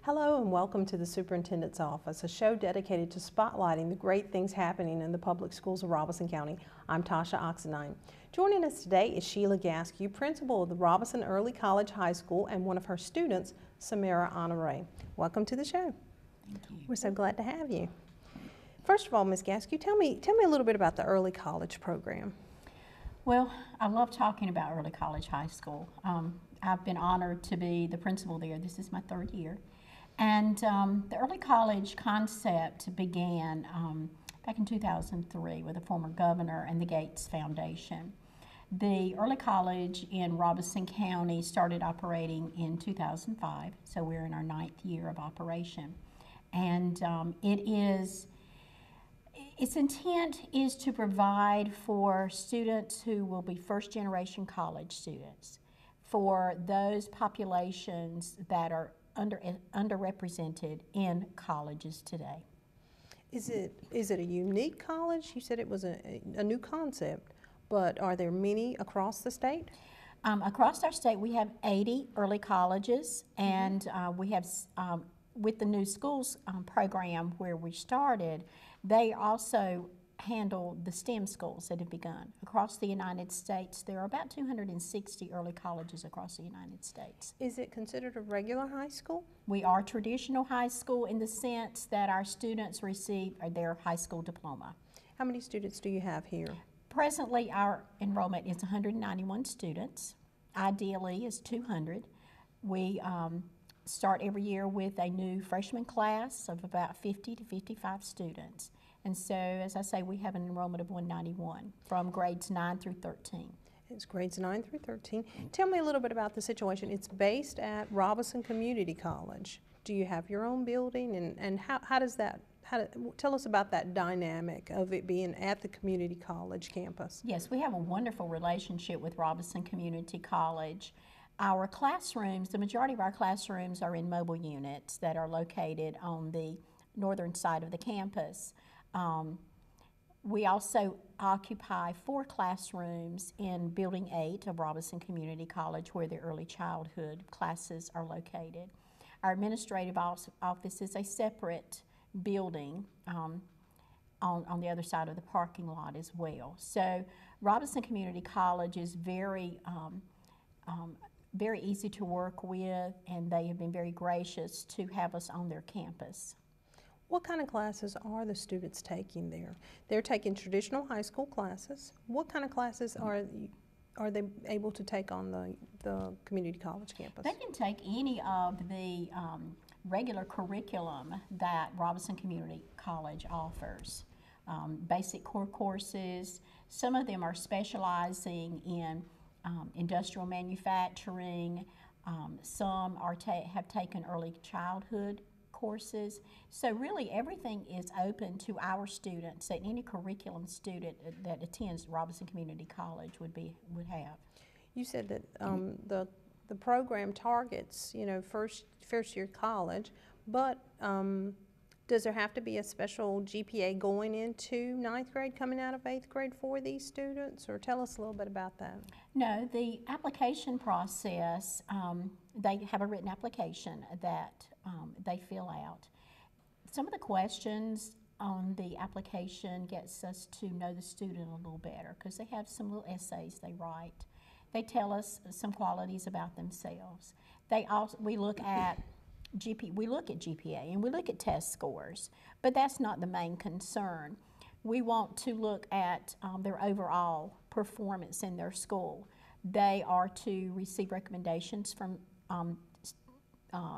Hello and welcome to the Superintendent's Office, a show dedicated to spotlighting the great things happening in the public schools of Robeson County. I'm Tasha Oxendine. Joining us today is Sheila Gasque, principal of the Robeson Early College High School, and one of her students, Samara Honore. Welcome to the show. Thank you. We're so glad to have you. First of all, Ms. Gasque, tell me a little bit about the Early College program. Well, I love talking about Early College High School. I've been honored to be the principal there. This is my third year. And the early college concept began back in 2003 with a former governor and the Gates Foundation. The early college in Robeson County started operating in 2005, so we're in our 9th year of operation. And its intent is to provide for students who will be first-generation college students, for those populations that are underrepresented in colleges today. Is it a unique college? You said it was a new concept, but are there many across the state? Across our state, we have 80 early colleges, and we have, with the new schools program where we started, they also handle the STEM schools that have begun. Across the United States, there are about 260 early colleges across the United States. Is it considered a regular high school? We are traditional high school in the sense that our students receive their high school diploma. How many students do you have here? Presently, our enrollment is 191 students. Ideally is 200. We start every year with a new freshman class of about 50 to 55 students. And so, as I say, we have an enrollment of 191 from grades 9 through 13. It's grades 9 through 13. Tell me a little bit about the situation. It's based at Robeson Community College. Do you have your own building? And how does that, tell us about that dynamic of it being at the community college campus? Yes, we have a wonderful relationship with Robeson Community College. Our classrooms, the majority of our classrooms are in mobile units that are located on the northern side of the campus. We also occupy 4 classrooms in Building 8 of Robeson Community College where the early childhood classes are located. Our administrative office is a separate building on the other side of the parking lot as well. So Robeson Community College is very easy to work with, and they have been very gracious to have us on their campus. What kind of classes are the students taking there? They're taking traditional high school classes. What kind of classes are they able to take on the community college campus? They can take any of the regular curriculum that Robeson Community College offers. Basic core courses. Some of them are specializing in industrial manufacturing. Some have taken early childhood courses. So really everything is open to our students that any curriculum student that attends Robeson Community College would have. You said that the program targets, first year college, but does there have to be a special GPA going into 9th grade, coming out of 8th grade for these students? Or tell us a little bit about that. No, the application process, they have a written application that they fill out. Some of the questions on the application gets us to know the student a little better because they have some little essays they write. They tell us some qualities about themselves. We look at GPA and we look at test scores, but that's not the main concern. We want to look at their overall performance in their school. They are to receive recommendations from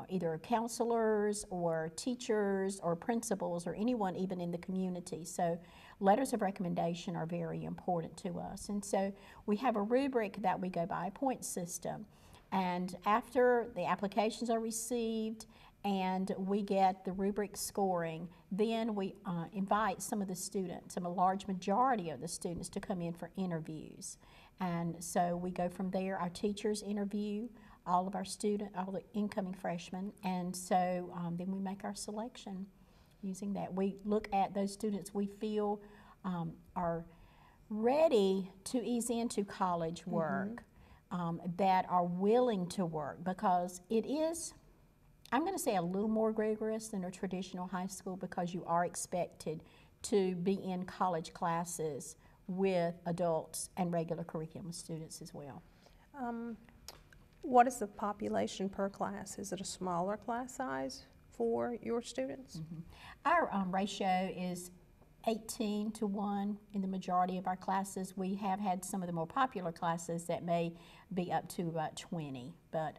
either counselors or teachers or principals or anyone even in the community. So letters of recommendation are very important to us. And so we have a rubric that we go by, a point system. And after the applications are received and we get the rubric scoring, then we invite some of the students, a large majority of the students, to come in for interviews. And so we go from there. Our teachers interview all of our all the incoming freshmen, and so then we make our selection using that. We look at those students we feel are ready to ease into college work, that are willing to work, because it is I'm going to say a little more rigorous than a traditional high school, because you are expected to be in college classes with adults and regular curriculum students as well. What is the population per class? Is it a smaller class size for your students? Our ratio is 18 to 1 in the majority of our classes. We have had some of the more popular classes that may be up to about 20, but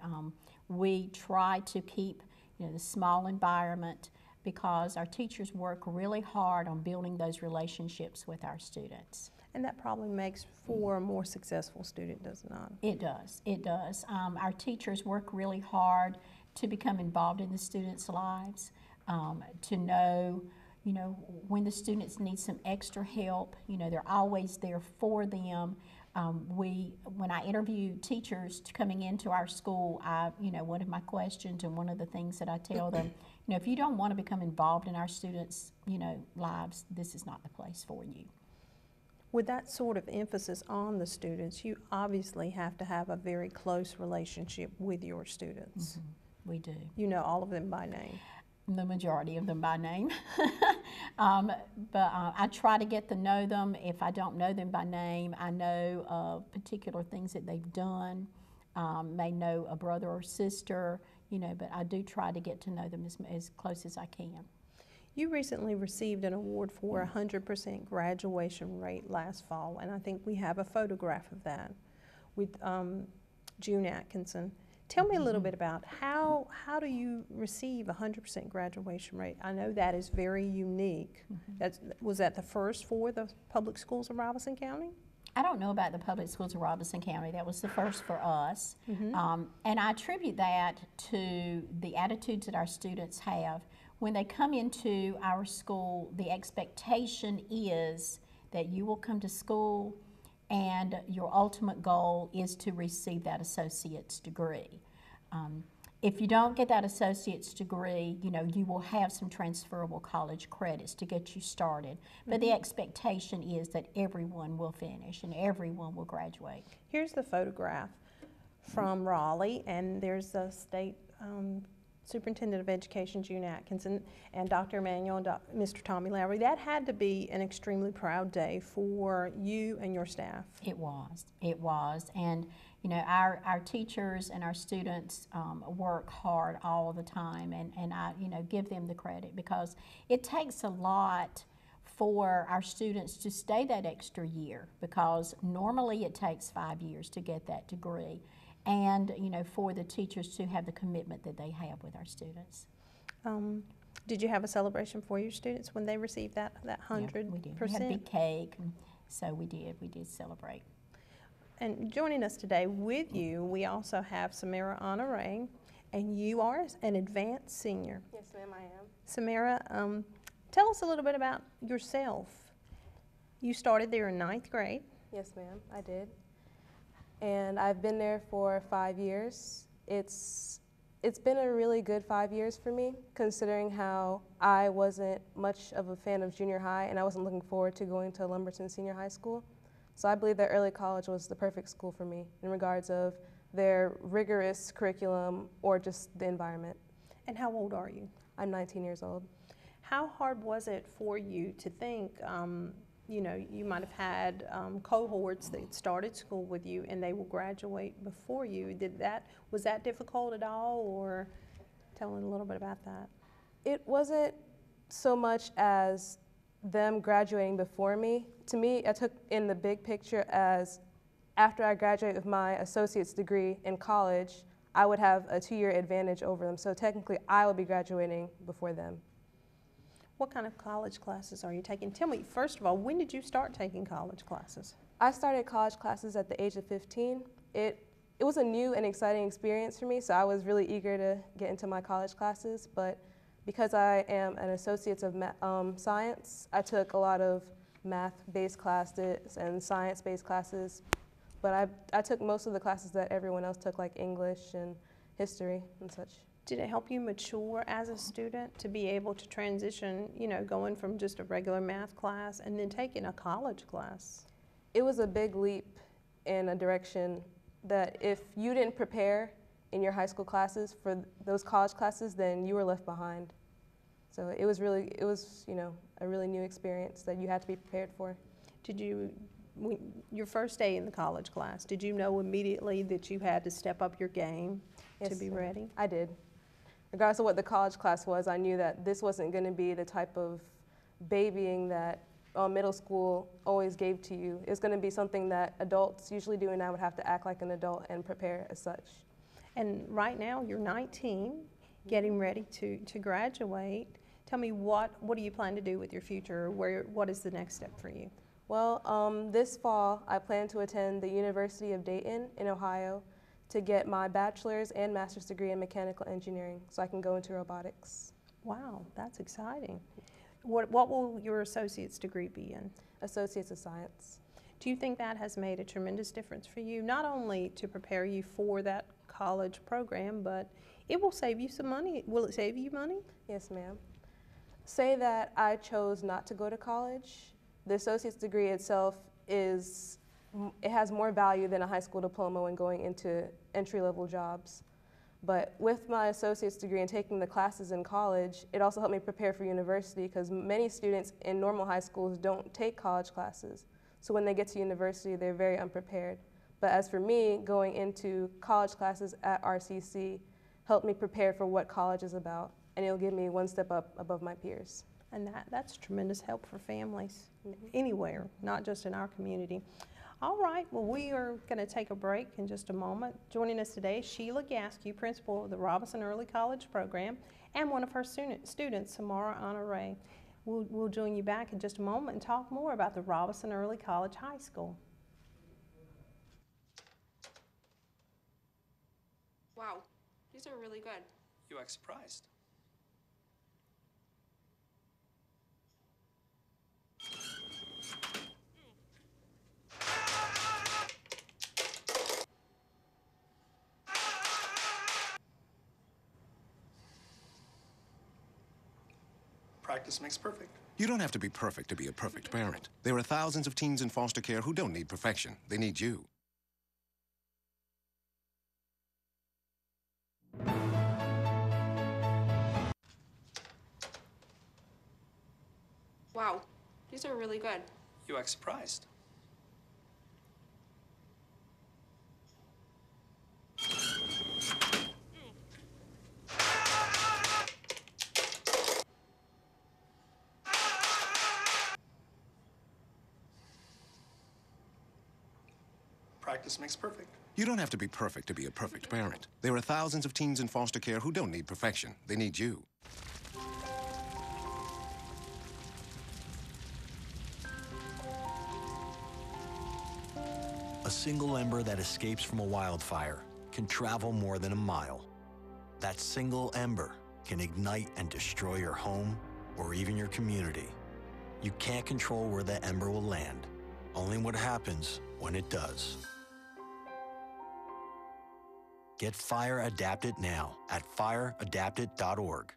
we try to keep, you know, the small environment, because our teachers work really hard on building those relationships with our students. And that probably makes for a more successful student, does it not? It does, it does. Our teachers work really hard to become involved in the students' lives, to know, you know, when the students need some extra help, you know, they're always there for them. When I interview teachers coming into our school, you know, one of my questions and one of the things that I tell them, you know, if you don't want to become involved in our students', you know, lives, this is not the place for you. With that sort of emphasis on the students, you obviously have to have a very close relationship with your students. We do. You know all of them by name. The majority of them by name. But I try to get to know them. If I don't know them by name, I know of particular things that they've done, may know a brother or sister, you know, but I do try to get to know them as close as I can. You recently received an award for 100% graduation rate last fall, and I think we have a photograph of that with June Atkinson. Tell me a little bit about how do you receive 100% graduation rate? I know that is very unique. Was that the first for the public schools of Robeson County? I don't know about the public schools of Robeson County. That was the first for us. And I attribute that to the attitudes that our students have. When they come into our school, the expectation is that you will come to school and your ultimate goal is to receive that associate's degree. If you don't get that associate's degree, you know, you will have some transferable college credits to get you started. But the expectation is that everyone will finish and everyone will graduate. Here's the photograph from Raleigh, and there's the state Superintendent of Education, June Atkinson, and Dr. Emanuel and Mr. Tommy Lowry. That had to be an extremely proud day for you and your staff. It was. And you know, our teachers and our students work hard all the time, and I, you know, give them the credit, because it takes a lot for our students to stay that extra year, because normally it takes 5 years to get that degree. And, you know, for the teachers to have the commitment that they have with our students. Did you have a celebration for your students when they received that 100%? Yeah, we did. We had a big cake, and so we did celebrate. And joining us today with you, we also have Samara Honore, and you are an advanced senior. Yes, ma'am, I am. Samara, tell us a little bit about yourself. You started there in 9th grade. Yes, ma'am, I did. And I've been there for 5 years. It's been a really good 5 years for me, considering how I wasn't much of a fan of junior high and I wasn't looking forward to going to Lumberton Senior High School. So I believe that early college was the perfect school for me in regards of their rigorous curriculum or just the environment. And how old are you? I'm 19 years old. How hard was it for you to think, you know, you might have had cohorts that started school with you and they will graduate before you. Was that difficult at all, or tell me a little bit about that? It wasn't so much as them graduating before me. To me, I took in the big picture as after I graduate with my associate's degree in college, I would have a 2-year advantage over them. So technically, I would be graduating before them. What kind of college classes are you taking? Tell me, first of all, when did you start taking college classes? I started college classes at the age of 15. It was a new and exciting experience for me, so I was really eager to get into my college classes. But because I am an associate of science, I took a lot of math-based classes and science-based classes. But I took most of the classes that everyone else took, like English and history and such. Did it help you mature as a student to be able to transition, you know, going from just a regular math class and then taking a college class? It was a big leap in a direction that if you didn't prepare, in your high school classes for those college classes, then you were left behind. So it was, you know, a really new experience that you had to be prepared for. Did you, your first day in the college class, did you know immediately that you had to step up your game to be ready? I did. Regardless of what the college class was, I knew that this wasn't going to be the type of babying that middle school always gave to you. It was going to be something that adults usually do, and I would have to act like an adult and prepare as such. And right now you're 19, getting ready to graduate. Tell me, what do you plan to do with your future? What is the next step for you? Well, this fall I plan to attend the University of Dayton in Ohio to get my bachelor's and master's degree in mechanical engineering so I can go into robotics. Wow, that's exciting. What will your associate's degree be in? Associates of Science. Do you think that has made a tremendous difference for you, not only to prepare you for that college program, but it will save you some money? Will it save you money? Yes, ma'am. Say that I chose not to go to college, the associate's degree itself it has more value than a high school diploma when going into entry-level jobs. But with my associate's degree and taking the classes in college, it also helped me prepare for university because many students in normal high schools don't take college classes. So when they get to university, they're very unprepared. But as for me, going into college classes at RCC helped me prepare for what college is about, and it'll give me one step up above my peers. And that's tremendous help for families anywhere, not just in our community. All right, well, we are going to take a break in just a moment. Joining us today is Sheila Gasque, principal of the Robeson Early College program, and one of her students, Samara Honore. We'll join you back in just a moment and talk more about the Robeson Early College High School. Wow, these are really good. You act surprised. Practice makes perfect. You don't have to be perfect to be a perfect parent. There are thousands of teens in foster care who don't need perfection. They need you. Wow, these are really good. You act surprised. Practice makes perfect. You don't have to be perfect to be a perfect parent. There are thousands of teens in foster care who don't need perfection. They need you. A single ember that escapes from a wildfire can travel more than a mile. That single ember can ignite and destroy your home or even your community. You can't control where that ember will land, only what happens when it does. Get Fire Adapted now at fireadapted.org.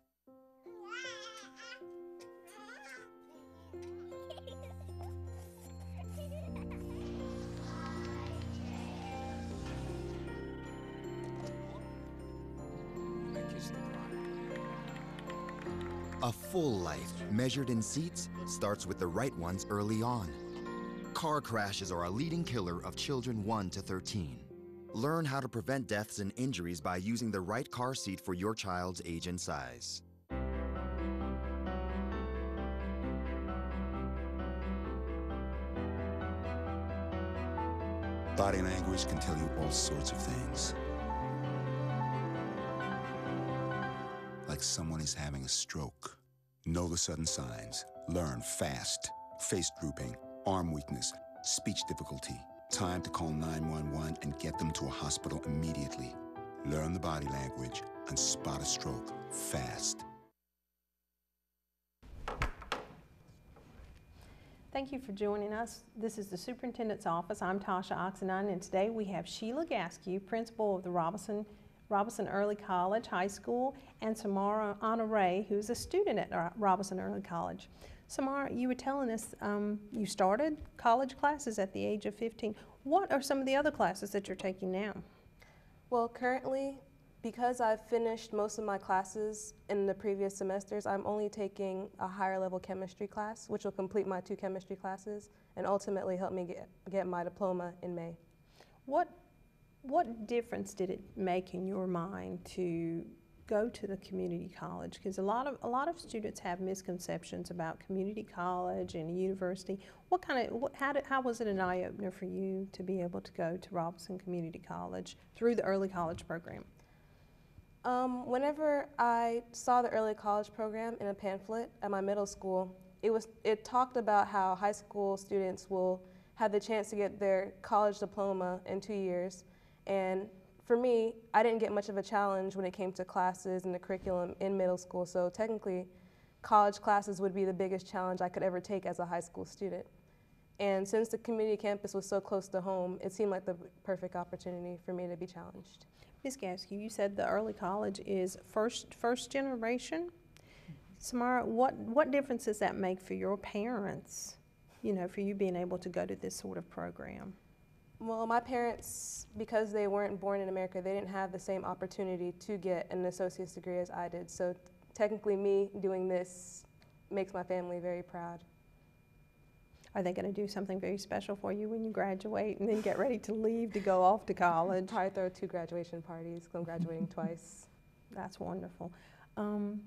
A full life, measured in seats, starts with the right ones early on. Car crashes are a leading killer of children 1 to 13. Learn how to prevent deaths and injuries by using the right car seat for your child's age and size. Body language can tell you all sorts of things. Like someone is having a stroke. Know the sudden signs. Learn fast. Face drooping, arm weakness, speech difficulty. Time to call 911 and get them to a hospital immediately. Learn the body language and spot a stroke fast. Thank you for joining us. This is the Superintendent's Office. I'm Tasha Oxendine, and today we have Sheila Gasque, principal of the Robeson Early College High School, and Samara Honore, who's a student at Robeson Early College. Samara, you were telling us you started college classes at the age of 15. What are some of the other classes that you're taking now? Well, currently Because I've finished most of my classes in the previous semesters, I'm only taking a higher level chemistry class, which will complete my 2 chemistry classes and ultimately help me get my diploma in May. What difference did it make in your mind to go to the community college? Because a lot of students have misconceptions about community college and university. How was it an eye-opener for you to be able to go to Robeson Community College through the early college program? Whenever I saw the early college program in a pamphlet at my middle school, it talked about how high school students will have the chance to get their college diploma in 2 years. And for me, I didn't get much of a challenge when it came to classes and the curriculum in middle school, so technically college classes would be the biggest challenge I could ever take as a high school student. And since the community campus was so close to home, it seemed like the perfect opportunity for me to be challenged. Ms. Gasque, you said the early college is first generation. Samara, what difference does that make for your parents, for you being able to go to this sort of program? Well, my parents, because they weren't born in America, they didn't have the same opportunity to get an associate's degree as I did. So technically me doing this makes my family very proud. Are they going to do something very special for you when you graduate and then get ready to leave to go off to college? Probably throw 2 graduation parties, because I'm graduating twice. That's wonderful. Going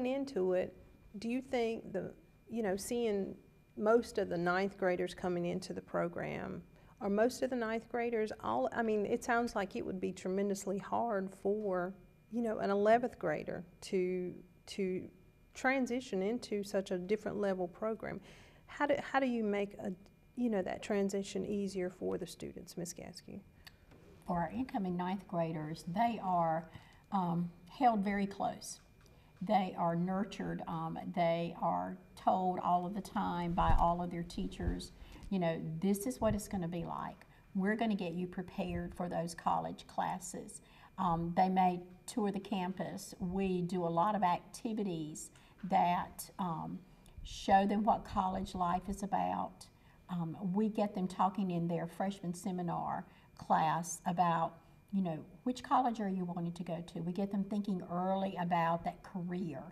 into it, do you think seeing most of the 9th graders coming into the program, are most of the 9th graders it sounds like it would be tremendously hard for, an 11th grader to transition into such a different level program. How do you make that transition easier for the students, Ms. Gasque? For our incoming 9th graders, they are held very close. They are nurtured. They are told all of the time by all of their teachers, this is what it's going to be like. We're going to get you prepared for those college classes. They may tour the campus. We do a lot of activities that show them what college life is about. We get them talking in their freshman seminar class about which college are you wanting to go to? We get them thinking early about that career.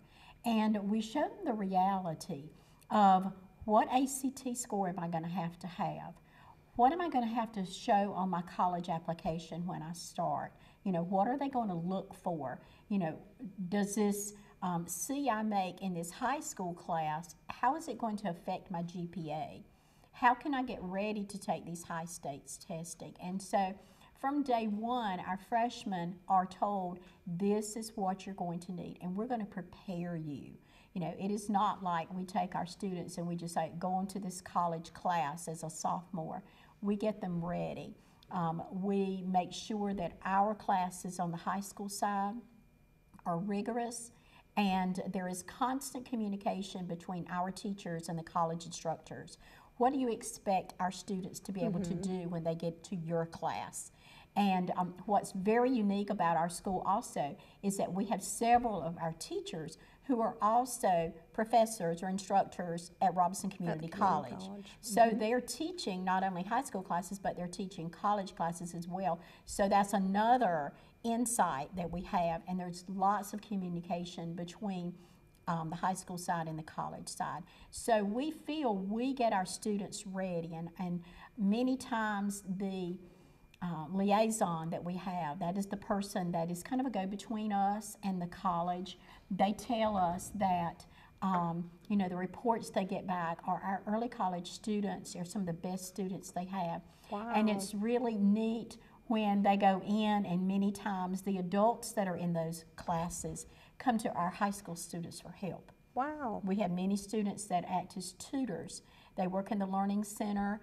And we show them the reality of what ACT score am I going to have? What am I going to have to show on my college application when I start? What are they going to look for? Does this C I make in this high school class, how is it going to affect my GPA? How can I get ready to take these high stakes testing? And so from day one, our freshmen are told, this is what you're going to need, and we're going to prepare you. It is not like we take our students and we just say, go into this college class as a sophomore. We get them ready. We make sure that our classes on the high school side are rigorous, and there is constant communication between our teachers and the college instructors. What do you expect our students to be able to do when they get to your class? And what's very unique about our school also is that we have several of our teachers who are also professors or instructors at Robeson Community College. So they're teaching not only high school classes, but they're teaching college classes as well. So that's another insight that we have, and there's lots of communication between the high school side and the college side. So we feel we get our students ready, and many times the liaison that we have, that is the person that is kind of a go-between us and the college. They tell us that the reports they get back are our early college students are some of the best students they have. Wow. And it's really neat when they go in, and many times the adults that are in those classes come to our high school students for help. Wow. We have many students that act as tutors. They work in the Learning Center.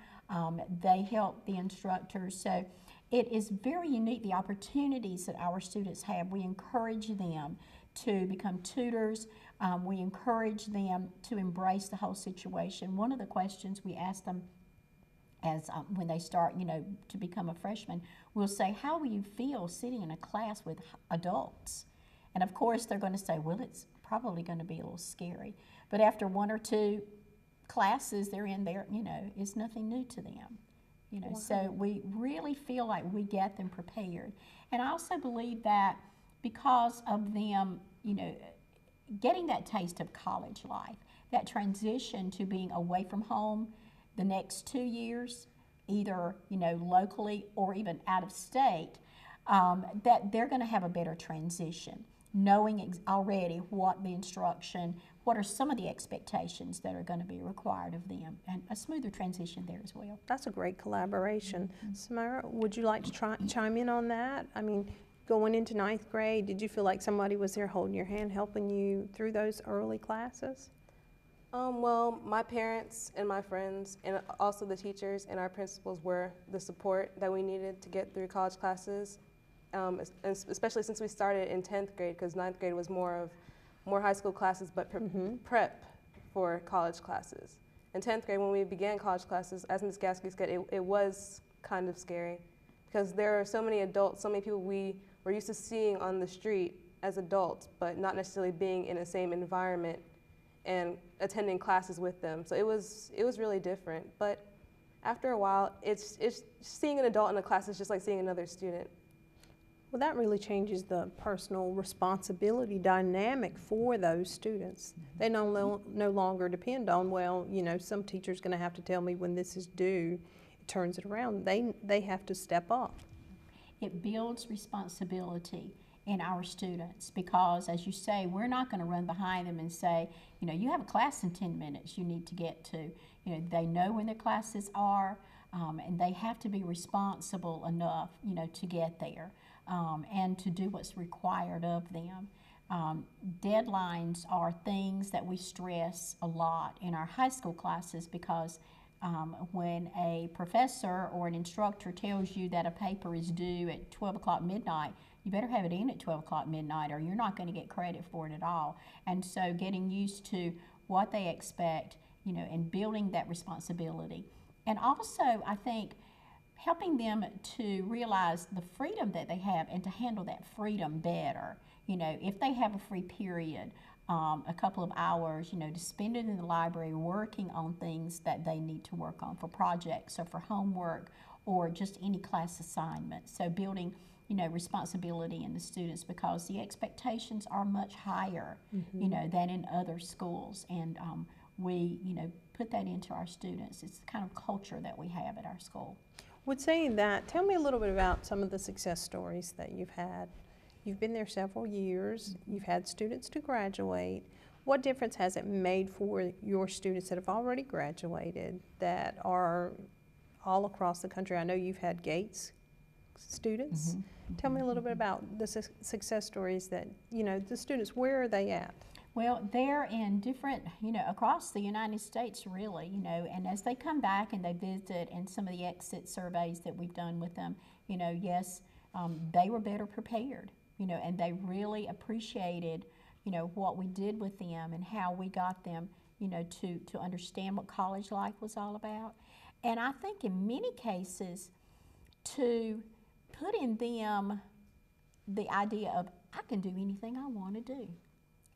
They help the instructors. So it is very unique, the opportunities that our students have. We encourage them to become tutors. We encourage them to embrace the whole situation. One of the questions we ask them as when they start, to become a freshman, we'll say, how will you feel sitting in a class with adults? And of course, they're going to say, well, it's probably going to be a little scary. But after 1 or 2 classes they're in there, it's nothing new to them. You know, Wow. so we really feel like we get them prepared. And I also believe that because of them, you know, getting that taste of college life, that transition to being away from home the next 2 years, either, you know, locally or even out of state, that they're going to have a better transition, knowing already what the instruction, what are some of the expectations that are going to be required of them, and a smoother transition there as well. That's a great collaboration. Samara, would you like to chime in on that? I mean, going into 9th grade, did you feel like somebody was there holding your hand, helping you through those early classes? Well, my parents and my friends and also the teachers and our principals were the support that we needed to get through college classes, and especially since we started in 10th grade, because 9th grade was more high school classes, but prep for college classes. In 10th grade, when we began college classes, as Ms. Gasque said, it was kind of scary because there are so many adults, so many people we were used to seeing on the street as adults, but not necessarily being in the same environment and attending classes with them. So it was really different. But after a while, it's seeing an adult in a class is just like seeing another student. Well, that really changes the personal responsibility dynamic for those students. They no longer depend on, well, you know, some teacher's going to have to tell me when this is due. It turns it around. They have to step up. It builds responsibility in our students because, as you say, we're not going to run behind them and say, you know, you have a class in 10 minutes you need to get to. You know, they know when their classes are, and they have to be responsible enough, you know, to get there and to do what's required of them. Deadlines are things that we stress a lot in our high school classes because when a professor or an instructor tells you that a paper is due at 12 o'clock midnight, you better have it in at 12 o'clock midnight or you're not going to get credit for it at all. And so getting used to what they expect, you know, and building that responsibility. And also, I think, helping them to realize the freedom that they have and to handle that freedom better. You know, if they have a free period, a couple of hours, you know, to spend it in the library working on things that they need to work on for projects or for homework or just any class assignment. So building, you know, responsibility in the students because the expectations are much higher, you know, than in other schools. And we, you know, put that into our students. It's the kind of culture that we have at our school. With saying that, tell me a little bit about some of the success stories that you've had. You've been there several years. You've had students to graduate. What difference has it made for your students that have already graduated that are all across the country? I know you've had Gates students. Tell me a little bit about the success stories that, you know, the students, where are they at? Well, they're in different, you know, across the United States really, you know, and as they come back and they visit and some of the exit surveys that we've done with them, you know, yes, they were better prepared, you know, and they really appreciated, you know, what we did with them and how we got them, you know, to understand what college life was all about. And I think in many cases to put in them the idea of I can do anything I want to do.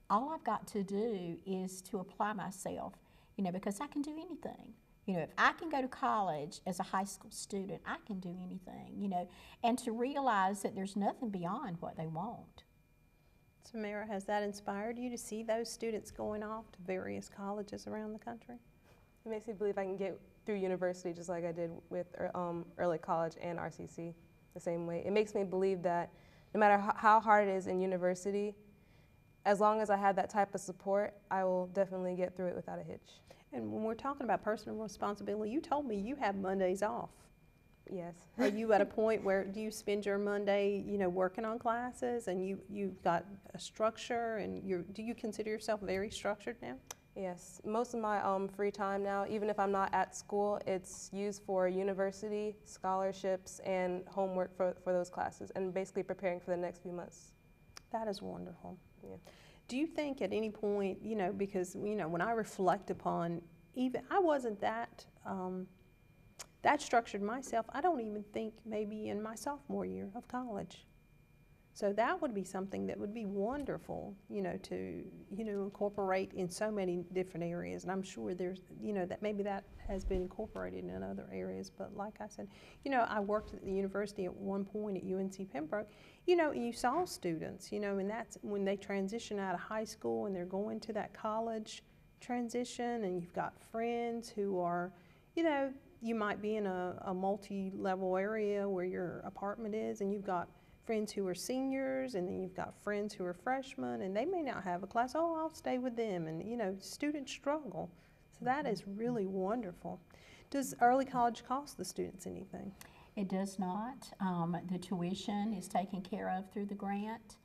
All I've got to do is to apply myself, you know, because I can do anything. You know, if I can go to college as a high school student, I can do anything, you know, and to realize that there's nothing beyond what they want. Samara, has that inspired you to see those students going off to various colleges around the country? It makes me believe I can get through university just like I did with early college and RCC the same way. It makes me believe that no matter how hard it is in university, as long as I have that type of support, I will definitely get through it without a hitch. And when we're talking about personal responsibility, you told me you have Mondays off. Yes. Are you at a point where do you spend your Monday, you know, working on classes and you've got a structure and do you consider yourself very structured now? Yes. Most of my free time now, even if I'm not at school, it's used for university, scholarships, and homework for those classes and basically preparing for the next few months. That is wonderful. Yeah. Do you think at any point, you know, because, you know, when I reflect upon, even I wasn't that structured myself. I don't even think maybe in my sophomore year of college. So that would be something that would be wonderful, to, incorporate in so many different areas. And I'm sure there's, that maybe that has been incorporated in other areas. But like I said, I worked at the university at one point at UNC Pembroke, you saw students, and that's when they transition out of high school and they're going to that college transition, and you've got friends who are, you might be in a multi-level area where your apartment is, and you've got friends who are seniors, and then you've got friends who are freshmen, and they may not have a class. Oh, I'll stay with them, and students struggle. So that is really wonderful. Does early college cost the students anything? It does not. The tuition is taken care of through the grant.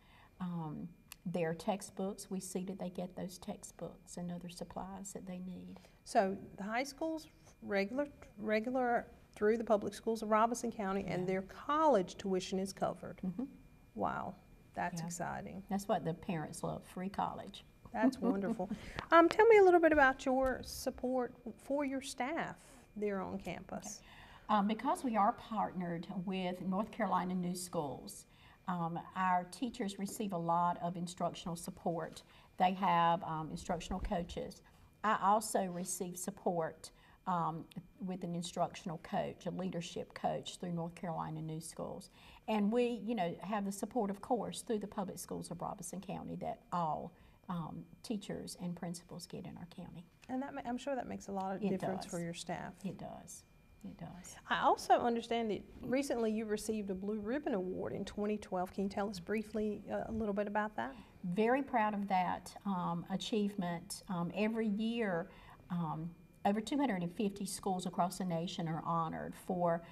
Their textbooks, we see that they get those textbooks and other supplies that they need. So the high school's regular through the public schools of Robeson County, and their college tuition is covered. Wow, that's exciting. That's what the parents love, free college. That's wonderful. Tell me a little bit about your support for your staff there on campus. Because we are partnered with North Carolina New Schools, our teachers receive a lot of instructional support. They have instructional coaches. I also receive support with an instructional coach, a leadership coach through North Carolina New Schools. And we, have the support, of course, through the public schools of Robeson County that all teachers and principals get in our county. And that I'm sure that makes a lot of difference for your staff. It does. It does. I also understand that recently you received a Blue Ribbon Award in 2012. Can you tell us briefly a little bit about that? Very proud of that achievement. Every year, over 250 schools across the nation are honored for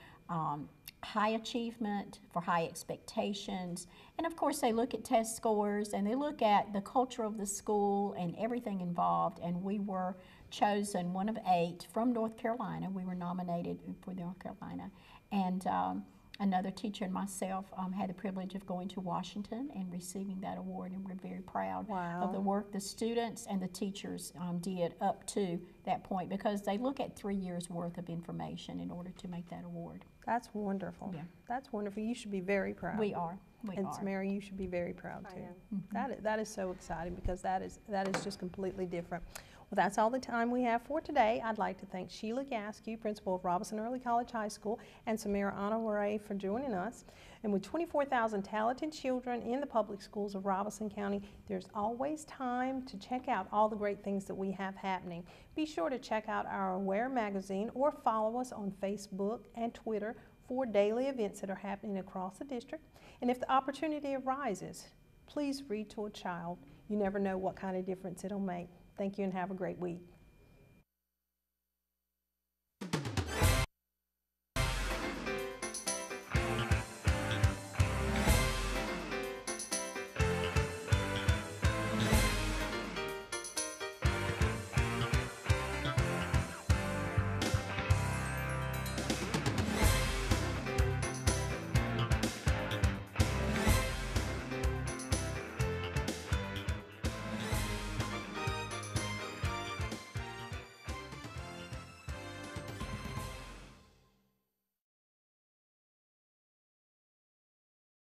high achievement, for high expectations, and of course they look at test scores and they look at the culture of the school and everything involved, and we were chosen one of 8 from North Carolina. We were nominated for North Carolina, and another teacher and myself had the privilege of going to Washington and receiving that award, and we're very proud of the work the students and the teachers did up to that point, because they look at 3 years worth of information in order to make that award. That's wonderful. Yeah. That's wonderful. You should be very proud. We are. And Samara, you should be very proud too. That is so exciting, because that is just completely different. Well, that's all the time we have for today. I'd like to thank Sheila Gasque, principal of Robeson Early College High School, and Samara Honore for joining us. And with 24,000 talented children in the public schools of Robeson County, there's always time to check out all the great things that we have happening. Be sure to check out our Aware magazine or follow us on Facebook and Twitter for daily events that are happening across the district. And if the opportunity arises, please read to a child. You never know what kind of difference it'll make. Thank you and have a great week.